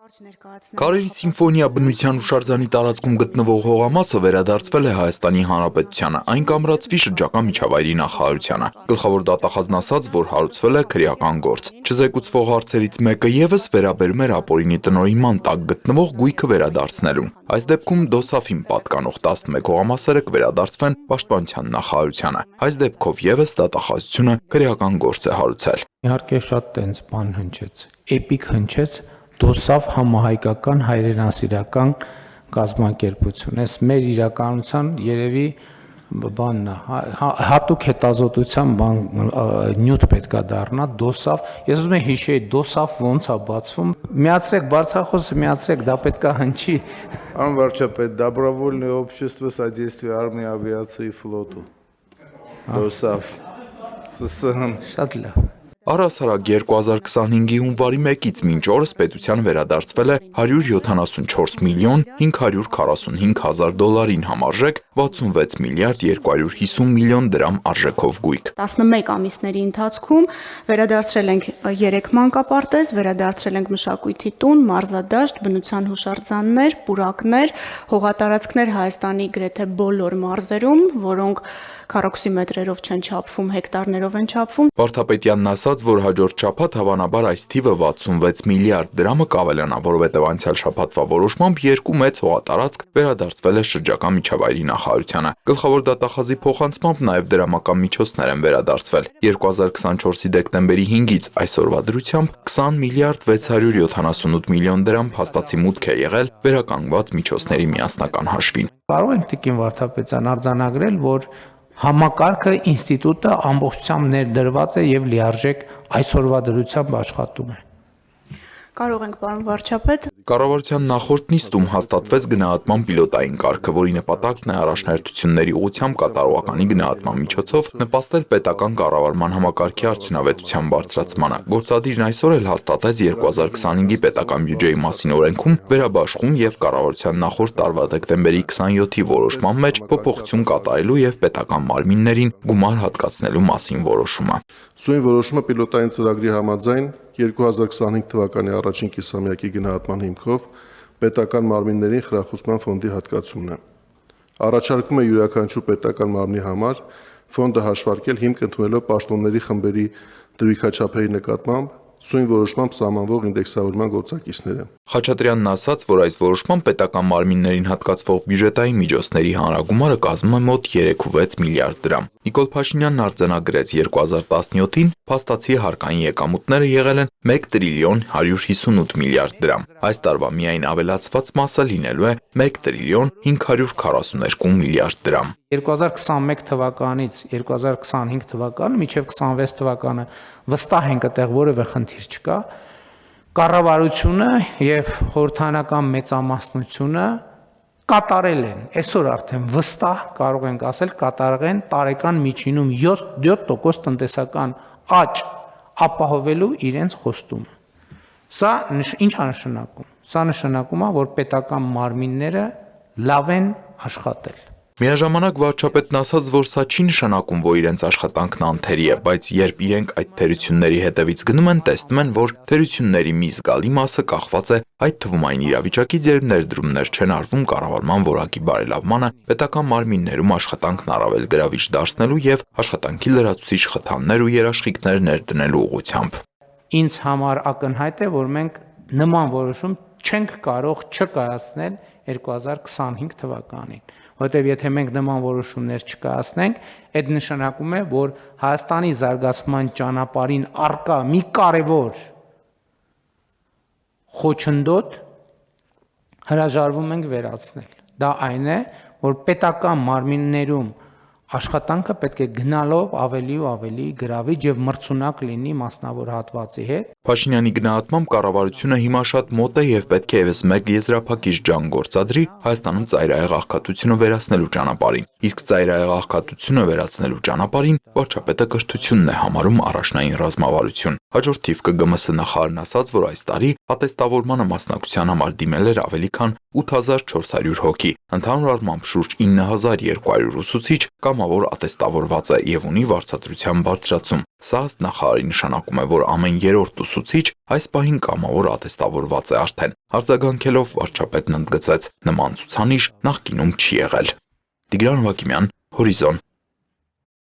Կարերի սիմֆոնիա բնության հուշարձանի տարածքում գտնվող հողամասը վերադարձվել է Հայաստանի Հանրապետությանը, այն կամրացվի շրջակա միջավայրի նախարարությանը։ Գլխավոր դատախազն ասաց, որ հարուցվել է քրեական գործ։ Չզեկուցվող հարցերից մեկը ևս վերաբերում էր ապօրինի տնօրինման տակ գտնվող գույքը վերադարձնելուն։ Այս դեպքում DOSAF-ին պատկանող 11 հողամասերը կվերադարձվեն Պաշտպանության նախարարությանը։ Այս դեպքով ևս դատախազությունը քրեական գործ է հարուցել։ Իհարկե շատ տենց բան հնչեց, էպիկ հնչեց DOSAF համահայկական հայրենասիրական կազմակերպություն։ Այս մեր իրականության երևի բանն է, հատուկ հետազոտության բան նյութ պետքա դառնա DOSAF։ Ես ուզում եմ հիշեի DOSAF ոնց է բացվում։ Միացրեք բարձրախոսը, միացրեք, դա պետքա հնչի։ Пан варчապետ, добровольное общество содействия армии авиации и флоту։ DOSAF։ ՍՍՀ։ Շատ լավ։ Առհասարակ 2025-ի հունվարի 1-ից մինչ օրս պետության վերադարձվել է 174 միլիոն 545 հազար դոլարին համարժեք 66 միլիարդ 250 միլիոն դրամ արժեքով գույք։ 11 ամիսների ընթացքում վերադարձրել ենք 3 մանկապարտեզ, վերադարձրել ենք մշակույթի տուն, մարզադաշտ, բնության հուշարձաններ, պուրակներ, հողատարածքներ Հայաստանի գրեթե բոլոր մարզերում, որոնք քառակուսիմետրերով չեն չափվում, հեկտարներով են չափվում։ Վարդապետյանն ասաց, որ հաջորդ շաբաթ հավանաբար այս թիվը 66 միլիարդ դրամը կավելանա, որովհետև անցյալ շաբաթվա որոշմամբ երկու մեծ հողատարածք վերադարձվել է շրջակա միջավայրի նախարարությանը։ Գլխավոր դատախազի փոխանցմամբ նաև դրամական միջոցներ են վերադարձվել։ 2024-ի դեկտեմբերի 5-ից այսօրվա դրությամբ 20 միլիարդ 678 միլիոն դրամ փաստացի մուտք է եղել վերականգնված միջոցների միասնական հաշվին։ Կարող ենք Տիկին Վարդապետյան արձանագրել, որ համակարգը ինստիտուտը ամբողջությամբ ներդրված է եւ լիարժեք այսօրվա դրությամբ աշխատում է։ Կարող ենք, պարոն վարչապետ։ Կառավարության նախորդ նիստում հաստատվեց գնահատման պիլոտային կարգը, որի նպատակն է առաջնահերթությունների ուղղությամբ կատարողականի գնահատման միջոցով նպաստել պետական կառավարման համակարգի արդյունավետության բարձրացմանը։ Գործադիրն այսօր էլ հաստատեց 2025-ի պետական բյուջեի մասին օրենքում վերաբաշխում եւ կառավարության նախորդ տարվա դեկտեմբերի 27-ի որոշման մեջ փոփոխություն կատարելու եւ պետական մարմիններին գումար հատկացնելու մասին որոշումը։ Սույն որոշումը պիլոտային ծրագրի համաձայն 2025 թվականի առաջին կիսամյակի գնահատման հիմքով պետական մարմիններին խրախուսման ֆոնդի հատկացումն է։ Առաջարկում է յուրաքանչյուր պետական մարմնի համար ֆոնդը հաշվարկել հիմք ընդունելով պաշտոնների խմբերի դրույքաչափերի նկատմամբ սույն որոշմամբ սահմանվող ինդեքսավորման գործակիցները։ Խաչատրյանն ասաց, որ այս որոշմամբ պետական մարմիններին հատկացվող բյուջետային միջոցների հանրագումարը կազմում է մոտ 3.6 միլիարդ դրամ։ Նիկոլ Փաշինյանն արձանագրեց 2017-ին փաստացի հարկային եկամուտները եղել են 1 տրիլիոն 158 միլիարդ դրամ։ Այս տարվա միայն ավելացված մասը լինելու է 1 տրիլիոն 542 միլիարդ դրամ։ 2021 թվականից 2025 թվականը մինչև 26 թվականը վստահ ենք այդտեղ որևէ խնդիր չկա։ Կառավարությունը եւ խորհրդանական մեծամասնությունը կատարել են, այսօր արդեն վստահ կարող ենք ասել կատարել են տարեկան միջինում 7% տնտեսական աճ ապահովելու իրենց խոստումը։ Սա ինչ է նշանակում։ Սա նշանակում է, որ պետական մարմինները լավ են աշխատել։ Միաժամանակ վարչապետն ասաց, որ սա չի նշանակում, որ իրենց աշխատանքն անթերի է, բայց երբ իրենք այդ թերությունների հետևից գնում են, տեսնում են, որ թերությունների մի զգալի մասը կախված է այդ թվում այն իրավիճակից, երբ ներդրումներ չեն արվում կառավարման որակի բարելավմանը, պետական մարմիններում աշխատանքն առավել գրավիչ դարձնելու եւ աշխատանքի լրացուցիչ խթաններ ու երաշխիքներ ներդնելու ուղղությամբ։ Ինձ համար ակնհայտ է, որ մենք նման որոշում չենք կարող չկայացնել 2025 թվականին։ Որտեւ եթե մենք նման որոշումներ չկայացնենք, այդ նշանակում է, որ Հայաստանի զարգացման ճանապարհին արկա մի կարևոր խոչընդոտ հրաժարվում ենք վերացնել։ Դա այն է, որ պետական մարմիններում աշխատանքը պետք է գնալով ավելի ու ավելի գրավիչ եւ մրցունակ լինի մասնավոր հատվածի հետ։ Փաշինյանի գնահատմամբ կառավարությունը հիմա շատ մոտ է եւ պետք է եւս մեկ եզրափակիչ ջանք գործադրի Հայաստանում ծայրահեղ աղքատությունը վերացնելու ճանապարհին։ Իսկ ծայրահեղ աղքատությունը վերացնելու ճանապարհին վարչապետը կրթությունն է համարում առաջնային ռազմավարություն։ Հաջորդ թիվ ԿԳՄՍ նախարարն ասաց, որ այս տարի ատեստավորմանը մասնակցության համար դիմել էր ավելի քան 8400 հոգի։ Ընդհանուր առմամբ շուրջ 9200 ուսուցիչ կամավոր ատեստավորված է եւ ունի վարձատրության բարձրացում։ Սա ըստ նախարարի նշանակում է, որ ամեն երրորդ ուսուցիչ այս պահին կամավոր ատեստավորված է արդեն։ Արձագանքելով վարչապետն ընդգծեց. նման ցուցանիշ նախկինում չի եղել։ Տիգրան Վակիմյան, Հորիզոն։